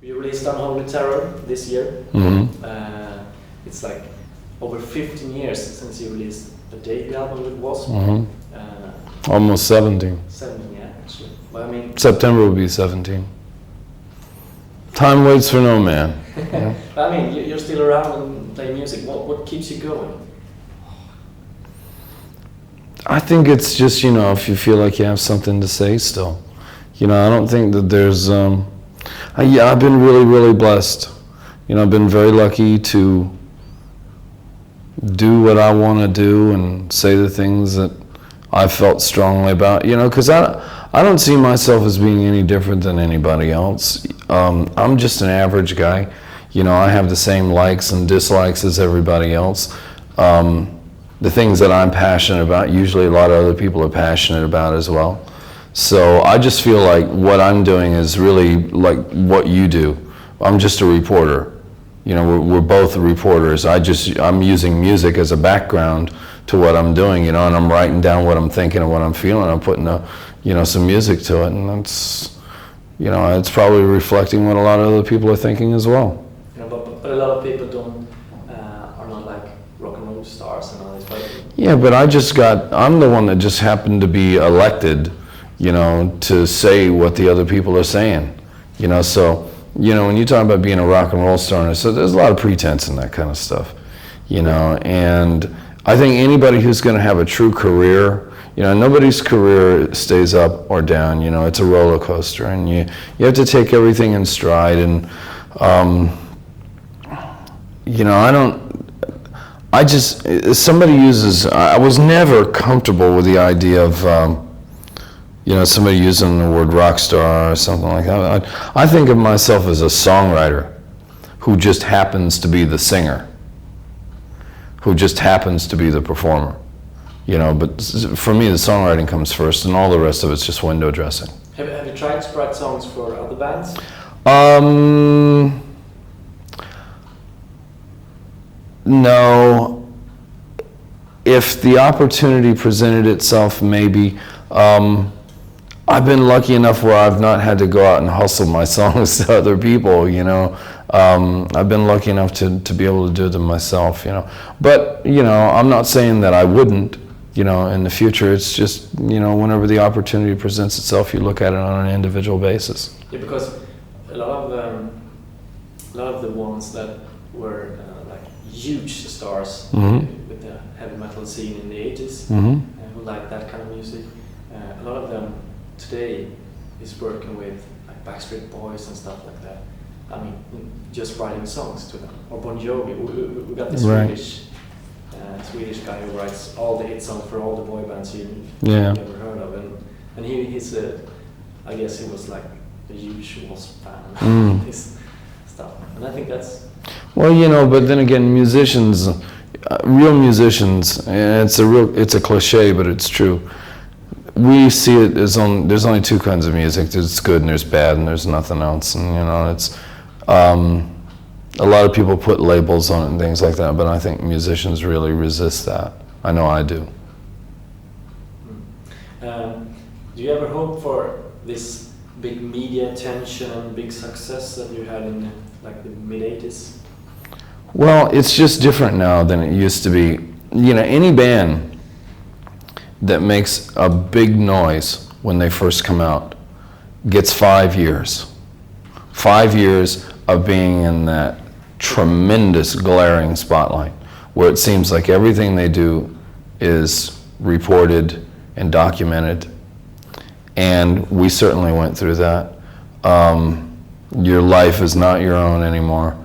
You released Unholy Terror this year. Mm-hmm. It's like over 15 years since you released the debut album with W.A.S.P. Mm-hmm. Almost 17. 17, yeah, actually. But I mean, September will be 17. Time waits for no man. Yeah. I mean, you're still around and play music. What keeps you going? I think it's just, you know, if you feel like you have something to say still. You know, I don't think that there's, I've been really, really blessed. You know, I've been very lucky to do what I want to do and say the things that I felt strongly about, you know, because I don't see myself as being any different than anybody else. I'm just an average guy. You know, I have the same likes and dislikes as everybody else. The things that I'm passionate about, usually a lot of other people are passionate about as well. So I just feel like what I'm doing is really like what you do. I'm just a reporter. You know, we're both reporters. I'm using music as a background to what I'm doing, you know, and I'm writing down what I'm thinking and what I'm feeling. I'm putting some music to it, and that's, you know, it's probably reflecting what a lot of other people are thinking as well. You know, but a lot of people are not like rock and roll stars and all this. But yeah, but I'm the one that just happened to be elected, you know, to say what the other people are saying, you know, so, you know, when you talk about being a rock and roll star, so there's a lot of pretense in that kind of stuff, you know, and I think anybody who's going to have a true career, you know, nobody's career stays up or down, you know, it's a roller coaster, and you have to take everything in stride, and, you know, I was never comfortable with the idea of, you know, somebody using the word rock star or something like that. I think of myself as a songwriter who just happens to be the singer, who just happens to be the performer, you know, but for me the songwriting comes first and all the rest of it's just window dressing. Have you tried to write songs for other bands? No. If the opportunity presented itself, maybe. I've been lucky enough where I've not had to go out and hustle my songs to other people, you know. I've been lucky enough to be able to do them myself, you know. But, you know, I'm not saying that I wouldn't, you know, in the future. It's just, you know, whenever the opportunity presents itself, you look at it on an individual basis. Yeah, because a lot of the ones that were like huge stars with the heavy metal scene in the 80s, who liked that kind of music, a lot of them today is working with like Backstreet Boys and stuff like that. I mean, just writing songs to them. Or Bon Jovi. We got this Swedish guy who writes all the hit songs for all the boy bands you've never heard of, and he's I guess he was like a huge W.A.S.P fan and this stuff. And I think that's. Well, you know, but then again, musicians, real musicians, and it's a cliche, but it's true. We see it as there's only two kinds of music. There's good and there's bad and there's nothing else. And, you know, it's, a lot of people put labels on it and things like that, but I think musicians really resist that. I know I do. Do you ever hope for this big media attention and big success that you had in like the mid-80s? Well, it's just different now than it used to be. You know, any band that makes a big noise when they first come out gets 5 years. 5 years of being in that tremendous glaring spotlight where it seems like everything they do is reported and documented. And we certainly went through that. Your life is not your own anymore.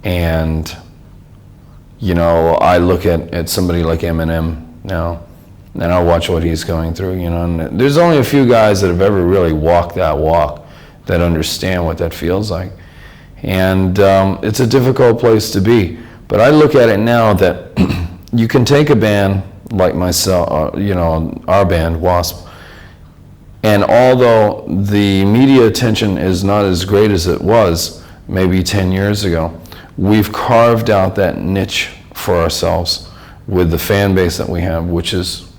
And, you know, I look at somebody like Eminem now, and I watch what he's going through, you know, and there's only a few guys that have ever really walked that walk that understand what that feels like. And it's a difficult place to be. But I look at it now that you can take a band like myself, you know, our band, W.A.S.P, and although the media attention is not as great as it was maybe 10 years ago, we've carved out that niche for ourselves with the fan base that we have, which is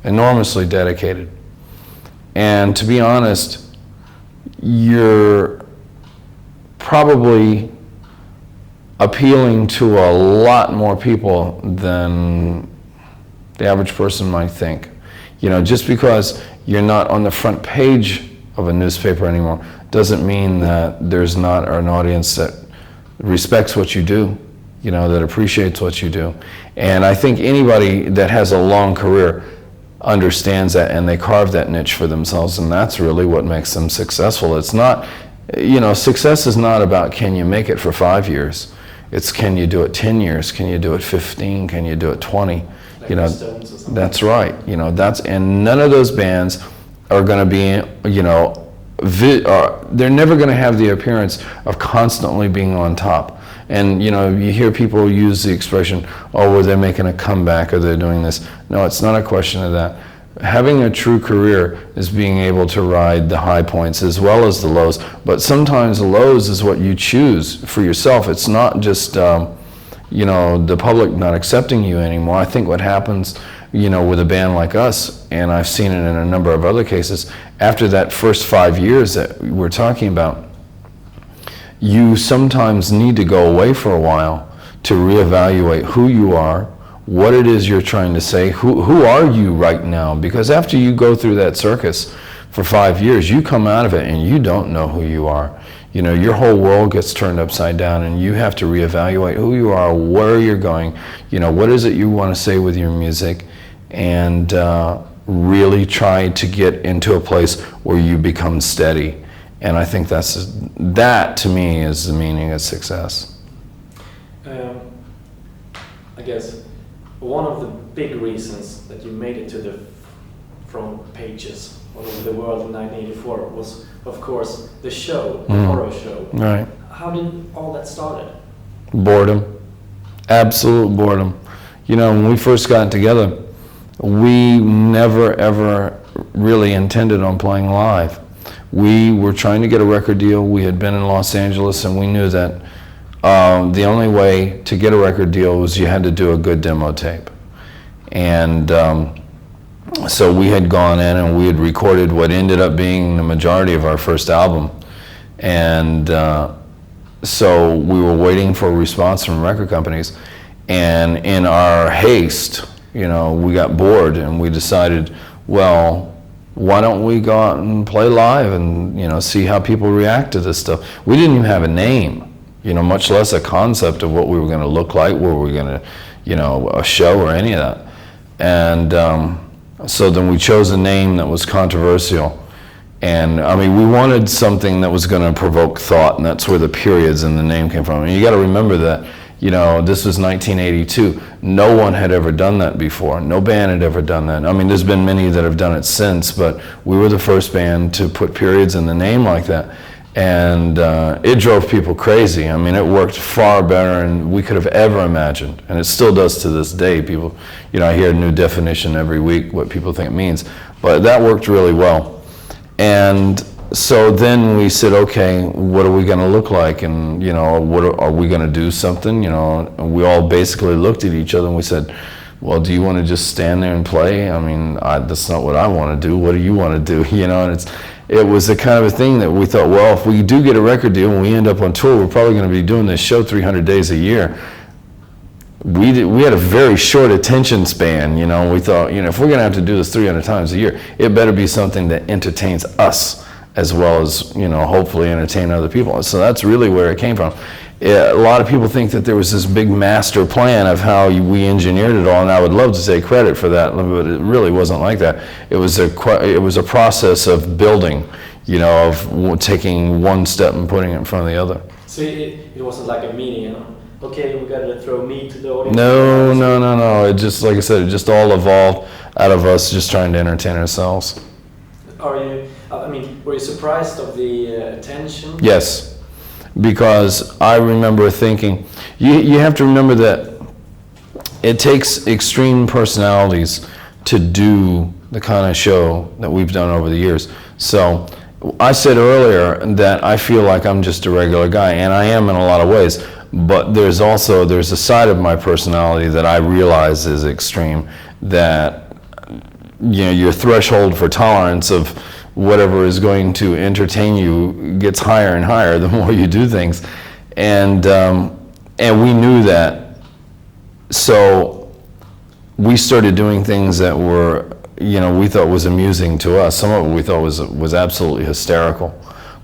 enormously dedicated. And to be honest, you're probably appealing to a lot more people than the average person might think. You know, just because you're not on the front page of a newspaper anymore doesn't mean that there's not an audience that respects what you do, you know, that appreciates what you do. And I think anybody that has a long career understands that, and they carve that niche for themselves, and that's really what makes them successful. It's not, you know, success is not about can you make it for 5 years. It's can you do it 10 years, can you do it 15, can you do it 20? Like you know, that's right. You know, and none of those bands are going to be, you know, they're never going to have the appearance of constantly being on top. And, you know, you hear people use the expression, oh, well, they're making a comeback or they're doing this. No, it's not a question of that. Having a true career is being able to ride the high points as well as the lows. But sometimes the lows is what you choose for yourself. It's not just, you know, the public not accepting you anymore. I think what happens, you know, with a band like us, and I've seen it in a number of other cases, after that first 5 years that we're talking about, you sometimes need to go away for a while to reevaluate who you are, what it is you're trying to say, who are you right now? Because after you go through that circus for 5 years, you come out of it and you don't know who you are. You know, your whole world gets turned upside down and you have to reevaluate who you are, where you're going, you know, what is it you want to say with your music, and really try to get into a place where you become steady. And I think that to me is the meaning of success. I guess one of the big reasons that you made it to the front pages all over the world in 1984 was, of course, the show, the horror show. Right. How did all that started? Boredom. Absolute boredom. You know, when we first got together, we never ever really intended on playing live. We were trying to get a record deal. We had been in Los Angeles, and we knew that the only way to get a record deal was you had to do a good demo tape. And so we had gone in and we had recorded what ended up being the majority of our first album. And so we were waiting for a response from record companies. And in our haste, you know, we got bored and we decided, well, why don't we go out and play live and, you know, see how people react to this stuff. We didn't even have a name, you know, much less a concept of what we were going to look like, where we were going to, you know, a show or any of that. And so then we chose a name that was controversial. And I mean, we wanted something that was going to provoke thought, and that's where the periods in the name came from. And you got to remember that, you know, this was 1982. No one had ever done that before. No band had ever done that. I mean, there's been many that have done it since, but we were the first band to put periods in the name like that. And it drove people crazy. I mean, it worked far better than we could have ever imagined. And it still does to this day. People, you know, I hear a new definition every week, what people think it means. But that worked really well. And so then we said, okay, what are we going to look like? And, you know, are we going to do something? You know, and we all basically looked at each other and we said, well, do you want to just stand there and play? I mean, that's not what I want to do. What do you want to do? You know, and it was the kind of a thing that we thought, well, if we do get a record deal and we end up on tour, we're probably going to be doing this show 300 days a year. We had a very short attention span, you know. We thought, you know, if we're going to have to do this 300 times a year, it better be something that entertains us as well as, you know, hopefully entertain other people. So that's really where it came from. A lot of people think that there was this big master plan of how we engineered it all, and I would love to take credit for that, but it really wasn't like that. It was a process of building, you know, of taking one step and putting it in front of the other. So it wasn't like a meeting, you know? Okay, we got to throw meat to the audience. No. It just, like I said, it just all evolved out of us just trying to entertain ourselves. Were you surprised of the attention? Yes. Because I remember thinking, you have to remember that it takes extreme personalities to do the kind of show that we've done over the years. So I said earlier that I feel like I'm just a regular guy, and I am in a lot of ways, but there's a side of my personality that I realize is extreme, that, you know, your threshold for tolerance of whatever is going to entertain you gets higher and higher the more you do things. And we knew that. So we started doing things that were, we thought was amusing to us. Some of it we thought was absolutely hysterical.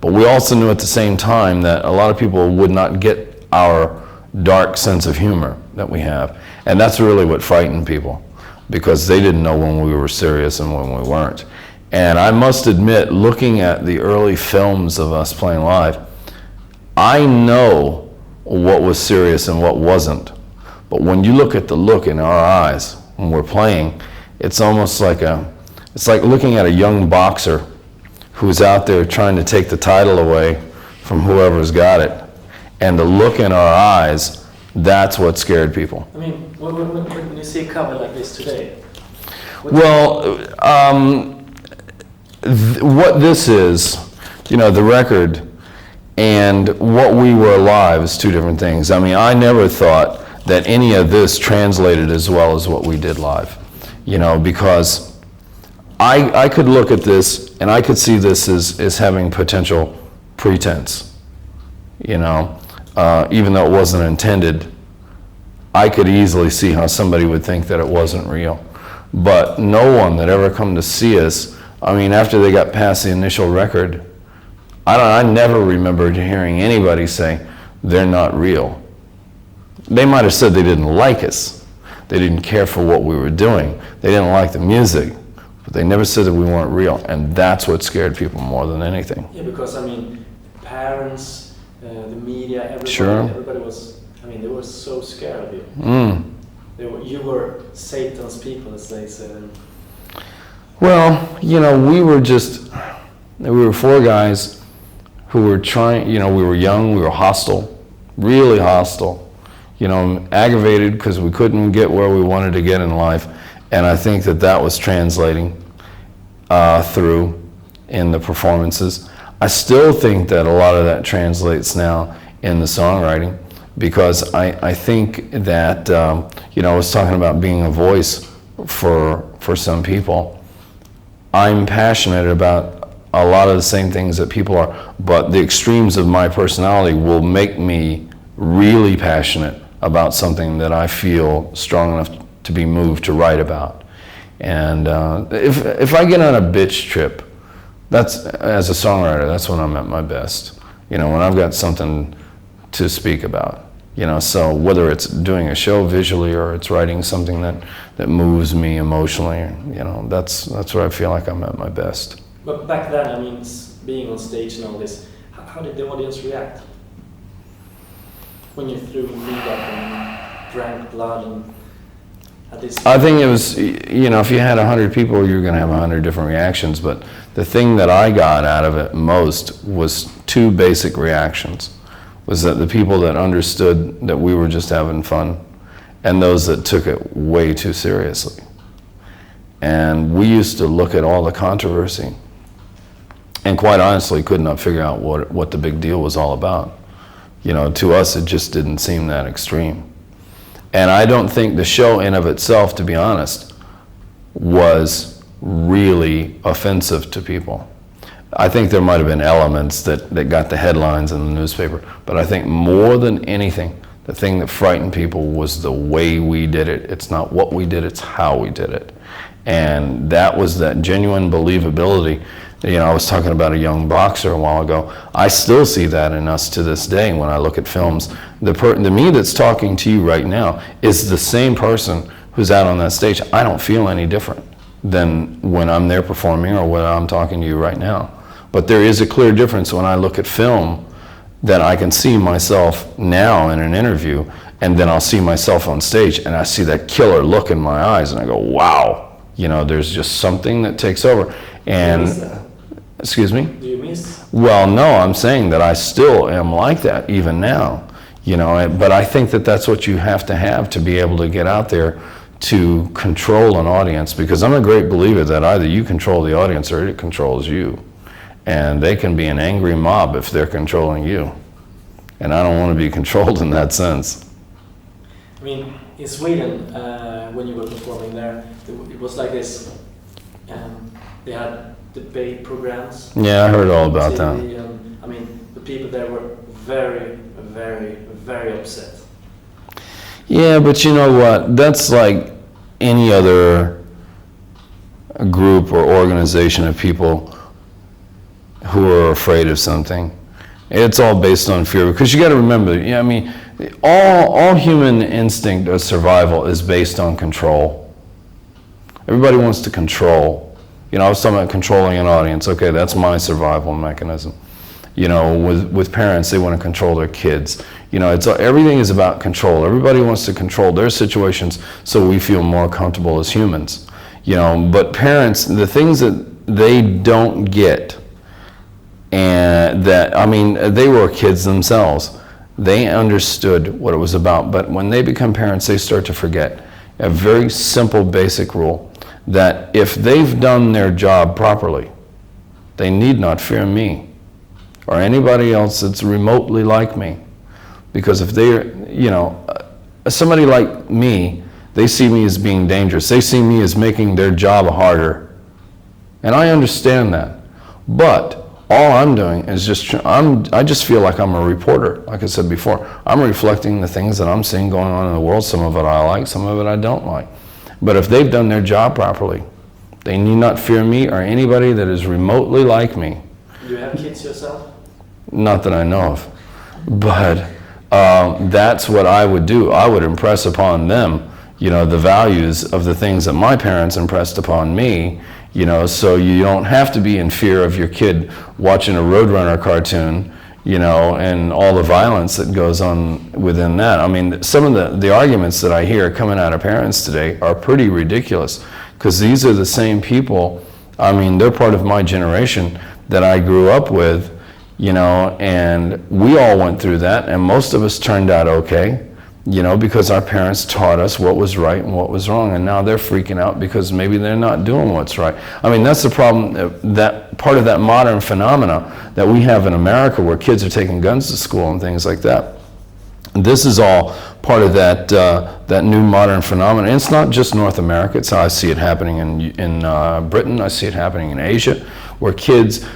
But we also knew at the same time that a lot of people would not get our dark sense of humor that we have. And that's really what frightened people, because they didn't know when we were serious and when we weren't. And I must admit, looking at the early films of us playing live, I know what was serious and what wasn't. But when you look at the look in our eyes when we're playing, it's almost like it's like looking at a young boxer who's out there trying to take the title away from whoever's got it. And the look in our eyes, that's what scared people. I mean, when you see a cover like this today, well, what this is, the record and what we were live is two different things. I mean, I never thought that any of this translated as well as what we did live, because I could look at this and I could see this as having potential pretense, even though it wasn't intended. I could easily see how somebody would think that it wasn't real. But no one that ever come to see us, I mean, after they got past the initial record, I never remembered hearing anybody say, they're not real. They might have said they didn't like us. They didn't care for what we were doing. They didn't like the music. But they never said that we weren't real. And that's what scared people more than anything. Yeah, because, I mean, parents, the media, everybody, sure. Everybody was, they were so scared of you. You were Satan's people, as they said. Well, we were four guys who were trying, we were young, we were hostile, really hostile, aggravated because we couldn't get where we wanted to get in life. And I think that was translating through in the performances. I still think that a lot of that translates now in the songwriting, because I think that, I was talking about being a voice for some people. I'm passionate about a lot of the same things that people are, but the extremes of my personality will make me really passionate about something that I feel strong enough to be moved to write about. And if I get on a bitch trip, as a songwriter, that's when I'm at my best. When I've got something to speak about. So whether it's doing a show visually or it's writing something that moves me emotionally, that's where I feel like I'm at my best. But back then, being on stage and all this, how did the audience react? When you threw meat up and drank blood and had this... I think it was, if you had 100 people, you're going to have 100 different reactions. But the thing that I got out of it most was two basic reactions. Was that the people that understood that we were just having fun, and those that took it way too seriously. And we used to look at all the controversy and quite honestly could not figure out what the big deal was all about. To us it just didn't seem that extreme. And I don't think the show in of itself, to be honest, was really offensive to people. I think there might have been elements that got the headlines in the newspaper, but I think more than anything, the thing that frightened people was the way we did it. It's not what we did, it's how we did it. And that was that genuine believability. I was talking about a young boxer a while ago. I still see that in us to this day when I look at films. The me that's talking to you right now is the same person who's out on that stage. I don't feel any different than when I'm there performing or when I'm talking to you right now. But there is a clear difference when I look at film that I can see myself now in an interview, and then I'll see myself on stage and I see that killer look in my eyes and I go, wow. There's just something that takes over. And do you miss that? Excuse me? Do you miss? Well, no, I'm saying that I still am like that even now. But I think that that's what you have to be able to get out there to control an audience, because I'm a great believer that either you control the audience or it controls you. And they can be an angry mob if they're controlling you. And I don't want to be controlled in that sense. In Sweden, when you were performing there, it was like this. They had debate programs. Yeah, I heard all about that. I mean, the people there were very, very, very upset. Yeah, but you know what? That's like any other group or organization of people who are afraid of something. It's all based on fear, because you got to remember, yeah, I mean, all human instinct of survival is based on control. Everybody wants to control. You know, I was talking about controlling an audience. Okay, that's my survival mechanism. You know, with parents, they want to control their kids. You know, everything is about control. Everybody wants to control their situations so we feel more comfortable as humans. You know, but parents, the things that they don't get, and that, I mean, they were kids themselves. They understood what it was about, but when they become parents, they start to forget a very simple, basic rule, that if they've done their job properly, they need not fear me or anybody else that's remotely like me. Because if they're, you know, somebody like me, they see me as being dangerous. They see me as making their job harder. And I understand that. But all I'm doing is I just feel like I'm a reporter. Like I said before, I'm reflecting the things that I'm seeing going on in the world. Some of it I like, some of it I don't like. But if they've done their job properly, they need not fear me or anybody that is remotely like me. Do you have kids yourself? Not that I know of. But that's what I would do. I would impress upon them, you know, the values of the things that my parents impressed upon me. You know, so you don't have to be in fear of your kid watching a Roadrunner cartoon, you know, and all the violence that goes on within that. I mean, some of the arguments that I hear coming out of parents today are pretty ridiculous, because these are the same people, I mean, they're part of my generation that I grew up with, you know, and we all went through that, and most of us turned out okay. You know, because our parents taught us what was right and what was wrong, and now they're freaking out because maybe they're not doing what's right. I mean, that's the problem, that part of that modern phenomena that we have in America, where kids are taking guns to school and things like that. This is all part of that that new modern phenomenon. And it's not just North America. It's how I see it happening in Britain. I see it happening in Asia, where kids,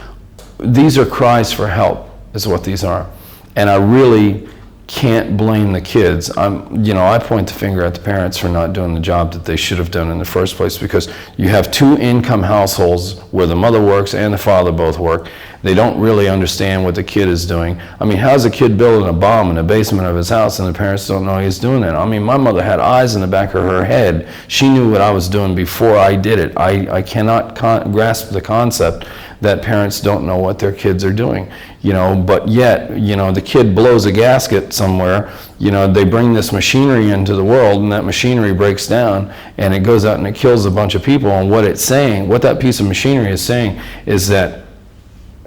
these are cries for help, is what these are. And I really can't blame the kids. You know, I point the finger at the parents for not doing the job that they should have done in the first place, because you have two income households where the mother works and the father both work. They don't really understand what the kid is doing. I mean, how's a kid building a bomb in the basement of his house and the parents don't know he's doing that? I mean, my mother had eyes in the back of her head. She knew what I was doing before I did it. I cannot grasp the concept that parents don't know what their kids are doing, you know, but yet, you know, the kid blows a gasket somewhere, you know, they bring this machinery into the world, and that machinery breaks down and it goes out and it kills a bunch of people. And what it's saying, what that piece of machinery is saying, is that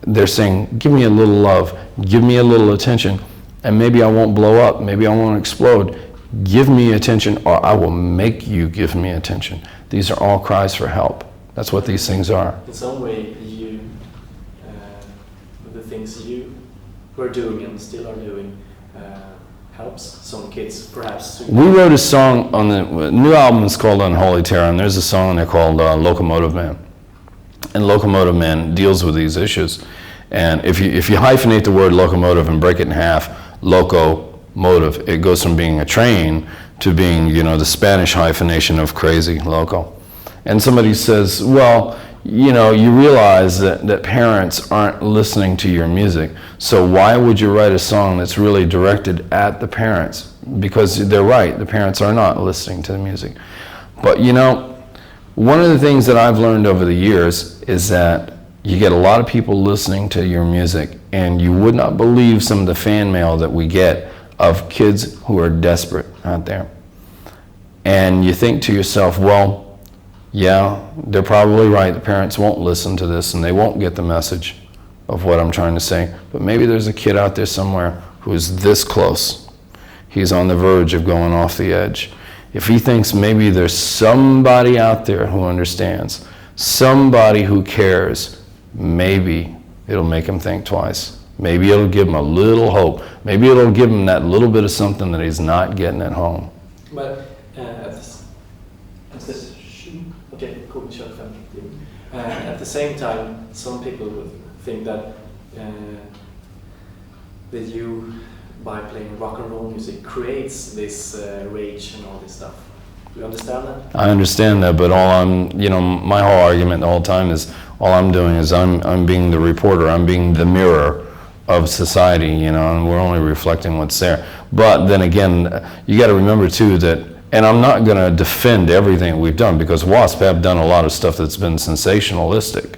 they're saying, give me a little love, give me a little attention, and maybe I won't blow up, maybe I won't explode. Give me attention, or I will make you give me attention. These are all cries for help. That's what these things are. In some way, the things you were doing and still are doing helps some kids, perhaps. We wrote a song on the new album. Is called Unholy Terror, and there's a song there called Locomotive Man. And Locomotive Man deals with these issues. And if you hyphenate the word locomotive and break it in half, locomotive, it goes from being a train to being, you know, the Spanish hyphenation of crazy, loco. And somebody says, well, you know, you realize that parents aren't listening to your music, so why would you write a song that's really directed at the parents? Because they're right, the parents are not listening to the music. But you know, one of the things that I've learned over the years is that you get a lot of people listening to your music, and you would not believe some of the fan mail that we get of kids who are desperate out there. And you think to yourself, well, yeah, they're probably right. The parents won't listen to this and they won't get the message of what I'm trying to say. But maybe there's a kid out there somewhere who's this close. He's on the verge of going off the edge. If he thinks maybe there's somebody out there who understands, somebody who cares, maybe it'll make him think twice. Maybe it'll give him a little hope. Maybe it'll give him that little bit of something that he's not getting at home. But at the same time, some people would think that you, by playing rock and roll music, creates this rage and all this stuff. Do you understand that? I understand that, but my whole argument the whole time is, all I'm doing is I'm being the reporter, I'm being the mirror of society, and we're only reflecting what's there. But then again, you got to remember too that, and I'm not going to defend everything we've done, because W.A.S.P have done a lot of stuff that's been sensationalistic,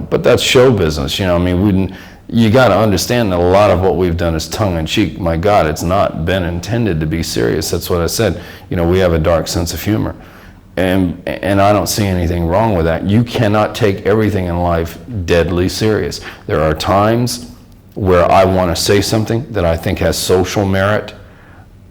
but that's show business, you got to understand that a lot of what we've done is tongue-in-cheek. My God, it's not been intended to be serious. That's what I said. We have a dark sense of humor. And I don't see anything wrong with that. You cannot take everything in life deadly serious. There are times where I want to say something that I think has social merit,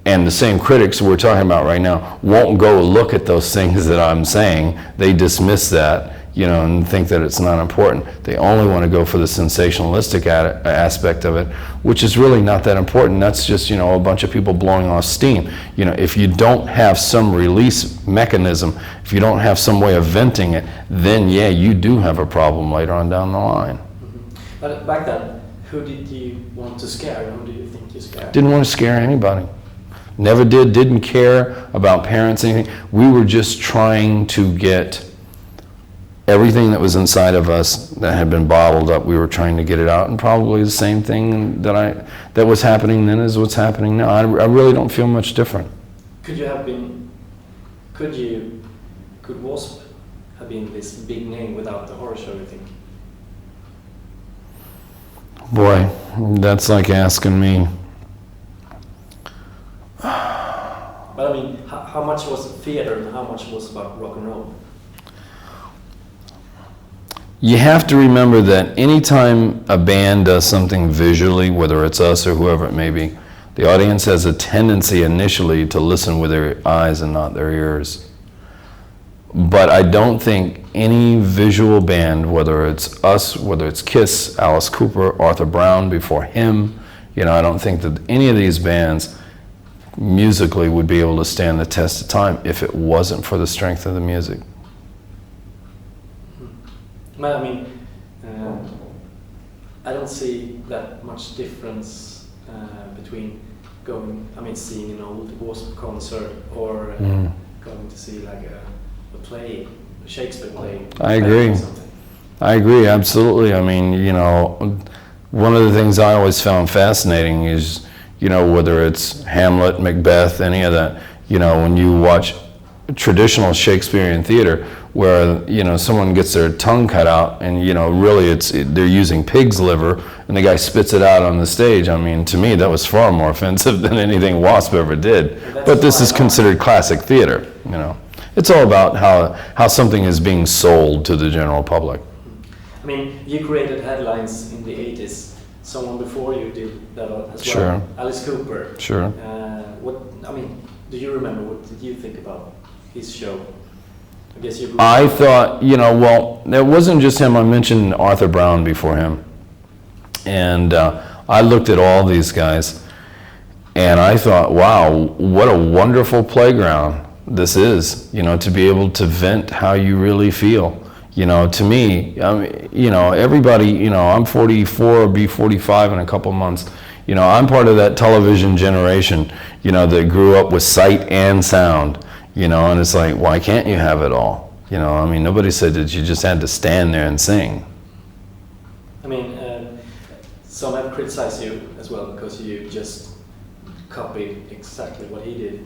and the same critics we're talking about right now won't go look at those things that I'm saying. They dismiss that, and think that it's not important. They only want to go for the sensationalistic aspect of it, which is really not that important. That's just, a bunch of people blowing off steam. If you don't have some release mechanism, if you don't have some way of venting it, then yeah, you do have a problem later on down the line. Mm-hmm. But back then, who did you want to scare? Who do you think you scared? Didn't want to scare anybody. Never did, didn't care about parents, anything. We were just trying to get everything that was inside of us that had been bottled up, we were trying to get it out, and probably the same thing that was happening then is what's happening now. I really don't feel much different. Could W.A.S.P have been this big name without the horror show, you think? Boy, that's like asking me. But I mean, how much was theater and how much was about rock and roll? You have to remember that anytime a band does something visually, whether it's us or whoever it may be, the audience has a tendency initially to listen with their eyes and not their ears. But I don't think any visual band, whether it's us, whether it's Kiss, Alice Cooper, Arthur Brown before him, I don't think that any of these bands musically would be able to stand the test of time if it wasn't for the strength of the music. Well, I mean, I don't see that much difference between seeing an old W.A.S.P concert or going to see like a play, a Shakespeare play. I agree. I agree, absolutely. I mean, one of the things I always found fascinating is, whether it's Hamlet, Macbeth, any of that, when you watch traditional Shakespearean theater, where someone gets their tongue cut out and really they're using pig's liver and the guy spits it out on the stage. I mean, to me that was far more offensive than anything W.A.S.P ever did. But this is considered classic theater. It's all about how something is being sold to the general public. I mean, you created headlines in the 80s. Someone before you did that as well. Sure. Alice Cooper. Sure. Do you remember, what did you think about his show? I guess you. I thought, well, it wasn't just him. I mentioned Arthur Brown before him. And I looked at all these guys and I thought, wow, what a wonderful playground this is, to be able to vent how you really feel. To me, everybody, I'm 44, I'll be 45 in a couple months. I'm part of that television generation, that grew up with sight and sound. And it's like, why can't you have it all? Nobody said that you just had to stand there and sing. I mean, some have criticized you as well because you just copied exactly what he did.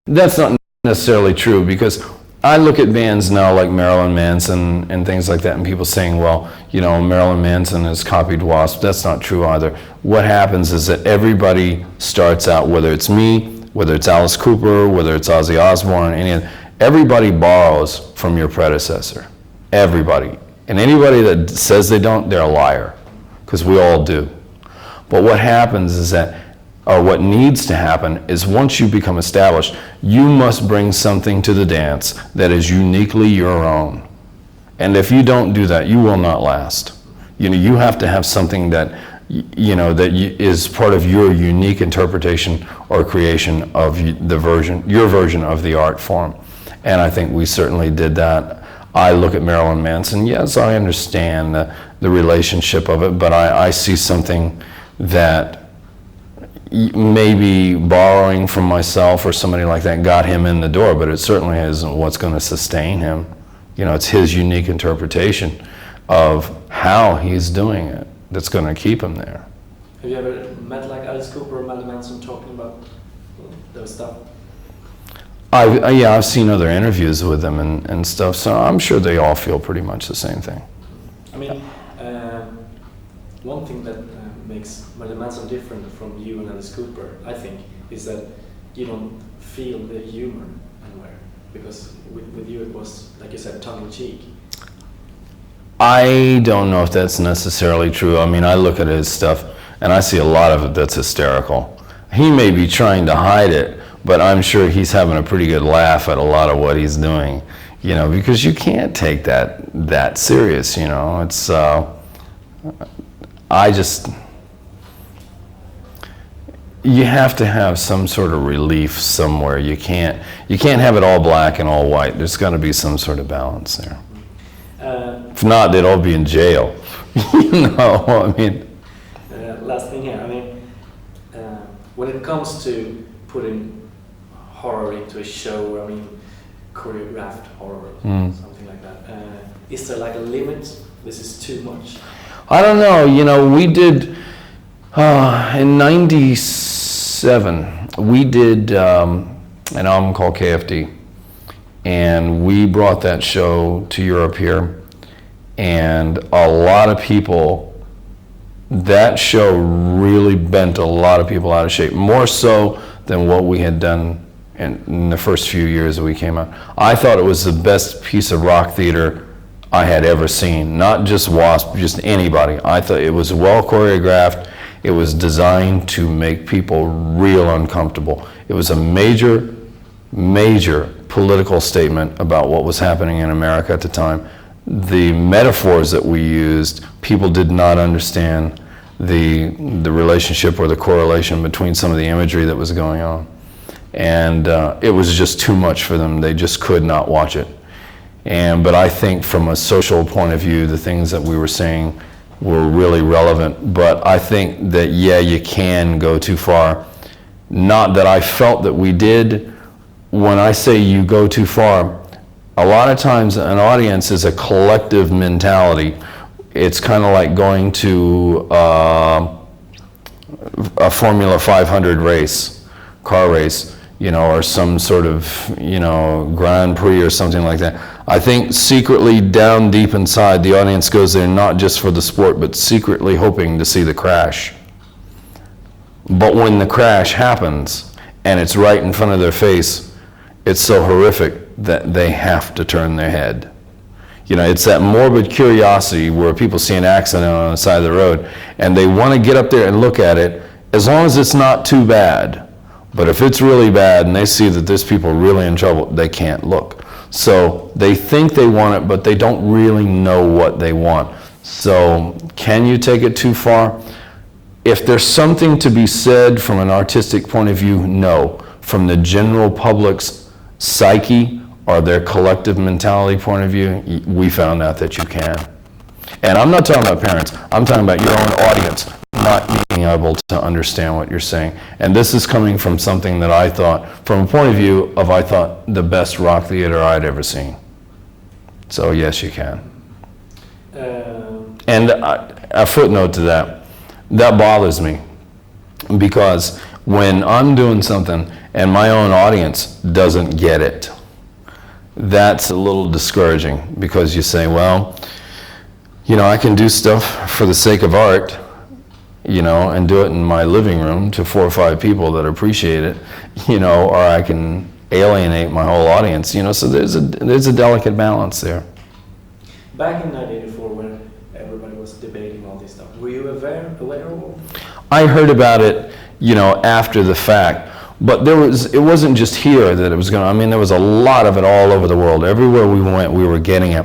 That's not necessarily true, because I look at bands now like Marilyn Manson and things like that, and people saying, well, Marilyn Manson has copied W.A.S.P. That's not true either. What happens is that everybody starts out, whether it's me, whether it's Alice Cooper, whether it's Ozzy Osbourne, everybody borrows from your predecessor. Everybody. And anybody that says they don't, they're a liar, because we all do. But what happens is that, or what needs to happen, is once you become established, you must bring something to the dance that is uniquely your own. And if you don't do that, you will not last. You have to have something that is part of your unique interpretation or creation of your version of the art form. And I think we certainly did that. I look at Marilyn Manson, yes, I understand the relationship of it, but I see something that maybe borrowing from myself or somebody like that got him in the door, but it certainly isn't what's going to sustain him. You know, it's his unique interpretation of how he's doing it that's going to keep him there. Have you ever met like Alice Cooper or Marilyn Manson talking about those stuff? Yeah, I've seen other interviews with them and stuff, so I'm sure they all feel pretty much the same thing. I mean, one thing that makes Marilyn Manson different from you and Alice Cooper, I think, is that you don't feel the humor anywhere. Because with you it was, like you said, tongue-in-cheek. I don't know if that's necessarily true. I mean, I look at his stuff and I see a lot of it that's hysterical. He may be trying to hide it, but I'm sure he's having a pretty good laugh at a lot of what he's doing, you know, because you can't take that serious, you know. It's, you have to have some sort of relief somewhere. You can't have it all black and all white. There's got to be some sort of balance there. If not, they'd all be in jail. You know, I mean. Last thing here, I mean, when it comes to putting horror into a show, I mean, choreographed horror, something like that, is there like a limit? This is too much? I don't know, you know, we did, in '97, we did an album called KFD, and we brought that show to Europe here, and a lot of people, that show really bent a lot of people out of shape, more so than what we had done in the first few years that we came out. I thought it was the best piece of rock theater I had ever seen, not just W.A.S.P, just anybody. I thought it was well choreographed. It was designed to make people real uncomfortable. It was a major, major political statement about what was happening in America at the time. The metaphors that we used, people did not understand the relationship or the correlation between some of the imagery that was going on. And it was just too much for them. They just could not watch it. But I think from a social point of view, the things that we were saying were really relevant. But I think that, yeah, you can go too far. Not that I felt that we did. When I say you go too far, a lot of times an audience is a collective mentality. It's kind of like going to a Formula 500 race, car race, you know, or some sort of, you know, Grand Prix or something like that. I think secretly down deep inside, the audience goes there not just for the sport, but secretly hoping to see the crash. But when the crash happens and it's right in front of their face, it's so horrific that they have to turn their head. You know, it's that morbid curiosity where people see an accident on the side of the road and they want to get up there and look at it, as long as it's not too bad. But if it's really bad and they see that there's people really in trouble, they can't look. So they think they want it, but they don't really know what they want. So can you take it too far? If there's something to be said from an artistic point of view, no. From the general public's psyche or their collective mentality point of view, we found out that you can. And I'm not talking about parents, I'm talking about your own audience not being able to understand what you're saying. And this is coming from something that I thought, from a point of view of, I thought, the best rock theater I'd ever seen. So yes, you can. And a footnote to that bothers me, because when I'm doing something and my own audience doesn't get it, that's a little discouraging, because you say, well, you know, I can do stuff for the sake of art, you know, and do it in my living room to 4 or 5 people that appreciate it, you know, or I can alienate my whole audience, you know, so there's a delicate balance there. Back in 1984, when everybody was debating all this stuff, were you aware of it? I heard about it, you know, after the fact. But it wasn't just here that it was going to, I mean, there was a lot of it all over the world. Everywhere we went, we were getting it.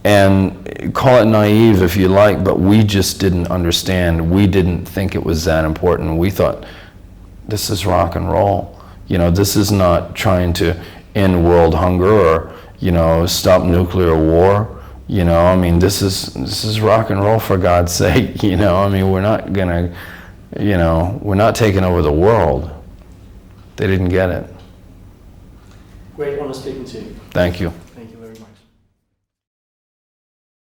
And call it naive if you like, but we just didn't understand. We didn't think it was that important. We thought, this is rock and roll. You know, this is not trying to end world hunger or, you know, stop nuclear war. You know, I mean, this is rock and roll, for God's sake. You know, I mean, we're not gonna, you know, we're not taking over the world. They didn't get it. Great honor speaking to you. Thank you. Thank you very much.